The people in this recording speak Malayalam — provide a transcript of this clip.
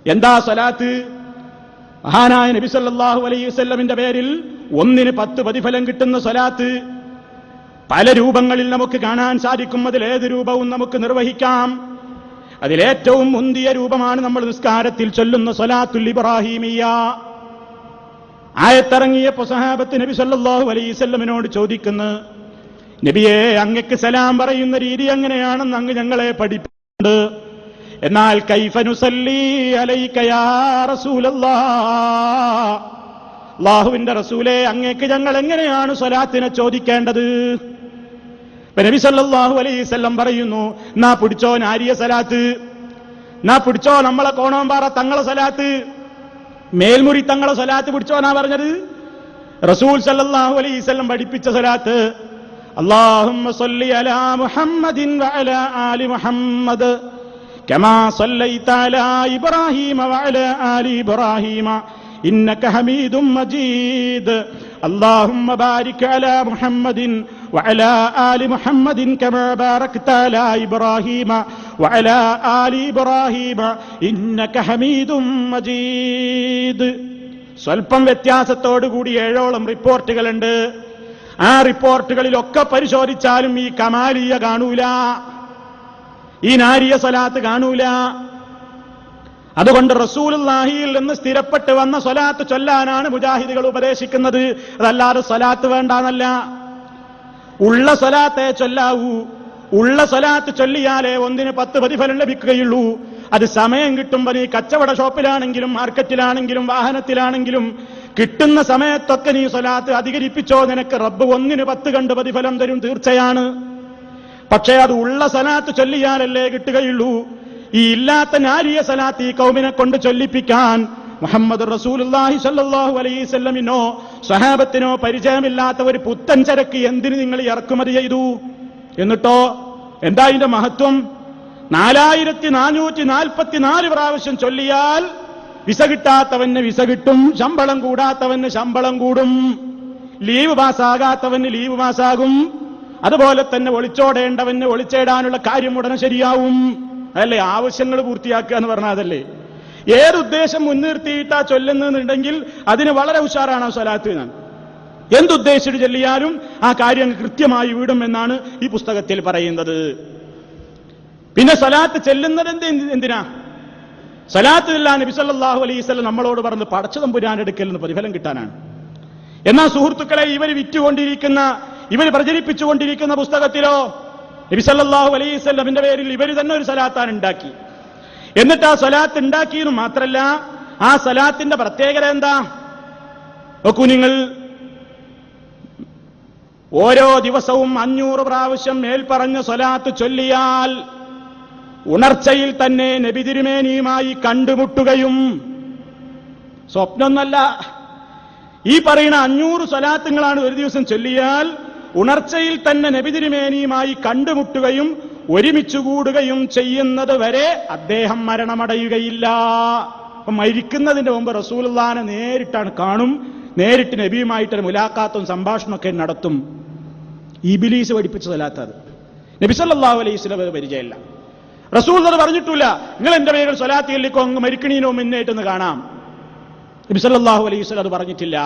എന്താ സ്വലാത്ത്? മഹാനായ നബി സല്ലല്ലാഹു അലൈഹി വസല്ലമിന്റെ പേരിൽ 1-ന് 10 പ്രതിഫലം കിട്ടുന്ന സ്വലാത്ത് പല രൂപങ്ങളിൽ നമുക്ക് കാണാൻ സാധിക്കും. അതിലേത് രൂപവും നമുക്ക് നിർവഹിക്കാം. അതിലേറ്റവും മുന്തിയ രൂപമാണ് നമ്മൾ നിസ്കാരത്തിൽ ചൊല്ലുന്ന സ്വലാത്തുൽ ഇബ്രാഹിമിയ്യ. ആയത്തിറങ്ങിയപ്പോൾ സഹാബത്ത് നബി സല്ലല്ലാഹു അലൈഹി വസല്ലമിനോട് ചോദിക്കുന്നു, നബിയേ, അങ്ങക്ക് സലാം പറയുന്ന രീതി എങ്ങനെയാണെന്ന് അങ്ങ് ഞങ്ങളെ പഠിപ്പിച്ചിട്ടുണ്ട്. എന്നാൽ കൈഫ നുസല്ലി അലൈക യാ റസൂലല്ലാഹ്, അല്ലാഹുവിന്റെ റസൂലേ, അങ്ങേക്ക് ഞങ്ങൾ എങ്ങനെയാണ് സ്വലാത്തിനെ ചോദിക്കേണ്ടത്? നബി സല്ലല്ലാഹു അലൈഹി വസല്ലം പറയുന്നു, നാ പിടിച്ചോ നാരിയ സലാത്ത്, നാ പിടിച്ചോ നമ്മളെ കോണോമ്പാറ തങ്ങളെ സലാത്ത്, മേൽമുറി തങ്ങളെ സലാത്ത് പിടിച്ചോ നാ പറഞ്ഞത്. റസൂൽ സല്ലല്ലാഹു അലൈഹി വസല്ലം പഠിപ്പിച്ച സലാത്ത്, അല്ലാഹുമ്മ സ്വല്ലി അലാ മുഹമ്മദിൻ വഅലാ ആലി മുഹമ്മദ് കമാ സ്വല്ലൈത അലാ ഇബ്രാഹീമ വഅലാ ആലി ഇബ്രാഹീമ ഇന്നക ഹമീദും മജീദ്. അല്ലാഹുമ്മ ബാരിക് അലാ മുഹമ്മദിൻ വഅലാ ആലി മുഹമ്മദിൻ കമാ ബാരക്ത അലാ ഇബ്രാഹീമ വഅലാ ആലി ഇബ്രാഹീമ ഇന്നക ഹമീദും മജീദ്. സ്വൽപ്പം വ്യത്യാസത്തോടുകൂടി 7ഓളം റിപ്പോർട്ടുകളുണ്ട്. ആ റിപ്പോർട്ടുകളിലൊക്കെ പരിശോധിച്ചാലും ഈ കമാലിയ കാണൂല, ഈ നാരിയ സ്വലാത്ത് കാണൂല. അതുകൊണ്ട് റസൂലുള്ളാഹിയിൽ നിന്ന് സ്ഥിരപ്പെട്ട് വന്ന സ്വലാത്ത് ചൊല്ലാനാണ് മുജാഹിദുകൾ ഉപദേശിക്കുന്നത്. അതല്ലാതെ സ്വലാത്ത് വേണ്ടാന്നല്ല. ഉള്ള സ്വലാത്തേ ചൊല്ലാവൂ. ഉള്ള സ്വലാത്ത് ചൊല്ലിയാലേ 1-ന് 10 പ്രതിഫലം ലഭിക്കുകയുള്ളൂ. അത് സമയം കിട്ടുമ്പോൾ നീ കച്ചവട ഷോപ്പിലാണെങ്കിലും മാർക്കറ്റിലാണെങ്കിലും വാഹനത്തിലാണെങ്കിലും കിട്ടുന്ന സമയത്തൊക്കെ നീ സ്വലാത്ത് അധികരിപ്പിച്ചോ, നിനക്ക് റബ്ബ് 1-ന് 10 കണ്ട് പ്രതിഫലം തരും, തീർച്ചയാണ്. പക്ഷേ അത് ഉള്ള സ്വലാത്ത് ചൊല്ലിയാലല്ലേ കിട്ടുകയുള്ളൂ. ഈ ഇല്ലാത്ത നാരിയ സ്വലാത്ത് ഈ കൗമിനെ കൊണ്ട് ചൊല്ലിപ്പിക്കാൻ മുഹമ്മദ് റസൂലുള്ളാഹി സ്വല്ലല്ലാഹു അലൈഹി വസല്ലമിനോ സ്വഹാബത്തിനോ പരിചയമില്ലാത്ത ഒരു പുത്തൻ ചരക്ക് എന്തിന് നിങ്ങൾ ഇറക്കുമതി ചെയ്തു? എന്നിട്ടോ എന്താ ഇതിന്റെ മഹത്വം? 4444 പ്രാവശ്യം ചൊല്ലിയാൽ വിസ കിട്ടാത്തവന് വിസ കിട്ടും, ശമ്പളം കൂടാത്തവന് ശമ്പളം കൂടും, ലീവ് പാസ്സാകാത്തവന് ലീവ് പാസ്സാകും, അതുപോലെ തന്നെ ഒളിച്ചോടേണ്ടവന് ഒളിച്ചേടാനുള്ള കാര്യം ഉടനെ ശരിയാവും. അതല്ലേ ആവശ്യങ്ങൾ പൂർത്തിയാക്കുക എന്ന് പറഞ്ഞാൽ? അതല്ലേ ഏതുദ്ദേശം മുൻനിർത്തിയിട്ടാ ചൊല്ലുന്നുണ്ടെങ്കിൽ അതിന് വളരെ ഉഷാറാണ് ആ സ്വലാത്ത് എന്നാണ്. എന്തുദ്ദേശിച്ചിട്ട് ചൊല്ലിയാലും ആ കാര്യം കൃത്യമായി വീടും എന്നാണ് ഈ പുസ്തകത്തിൽ പറയുന്നത്. പിന്നെ സ്വലാത്ത് ചെല്ലുന്നത് എന്തിനാ? സ്വലാത്തില്ല നബി സല്ലല്ലാഹു അലൈഹി വസല്ലം നമ്മളോട് പറഞ്ഞ് പടച്ച തമ്പുരാന്റെ അടുക്കൽ നിന്ന് പ്രതിഫലം കിട്ടാനാണ്. എന്നാൽ സുഹൃത്തുക്കളെ, ഇവർ പ്രചരിപ്പിച്ചുകൊണ്ടിരിക്കുന്ന പുസ്തകത്തിലോ നബി സല്ലല്ലാഹു അലൈഹി വസല്ലമിന്റെ പേരിൽ ഇവർ തന്നെ ഒരു സ്വലാത്താണ് ഉണ്ടാക്കി. എന്നിട്ട് ആ സ്വലാത്ത് ഉണ്ടാക്കിയെന്ന് മാത്രല്ല, ആ സ്വലാത്തിന്റെ പ്രത്യേകത എന്താ നോക്കൂ നിങ്ങൾ. ഓരോ ദിവസവും 500 പ്രാവശ്യം മേൽപ്പറഞ്ഞ സ്വലാത്ത് ചൊല്ലിയാൽ ഉണർച്ചയിൽ തന്നെ നബി തിരുമേനിയുമായി കണ്ടുമുട്ടുകയും, സ്വപ്നമൊന്നല്ല, ഈ പറയുന്ന 500 സ്വലാത്തുകളാണ് ഒരു ദിവസം ചൊല്ലിയാൽ ഉണർച്ചയിൽ തന്നെ നബി തിരുമേനിയുമായി കണ്ടുമുട്ടുകയും ഒരുമിച്ചു കൂടുകയും ചെയ്യുന്നത് വരെ അദ്ദേഹം മരണമടയുകയില്ല. അപ്പൊ മരിക്കുന്നതിന്റെ മുമ്പ് റസൂലുള്ളാഹിനെ നേരിട്ടാണ് കാണും, നേരിട്ട് നബിയുമായിട്ടൊരു മുലാഖാത്തും സംഭാഷണമൊക്കെ നടത്തും. ഇബ്ലീസ് പഠിപ്പിച്ച സ്വലാത്തത്. നബി സല്ലല്ലാഹു അലൈഹി വസല്ലം പരിചയമില്ല. റസൂൽ അത് പറഞ്ഞിട്ടില്ല, നിങ്ങൾ എന്റെ പേരിൽ സ്വലാത്ത് ചൊല്ലിക്കോ, അങ്ങ് മരിക്കണീനോ മുന്നേറ്റെന്ന് കാണാം. നബി സല്ലല്ലാഹു അലൈഹി വസല്ലം അത് പറഞ്ഞിട്ടില്ല.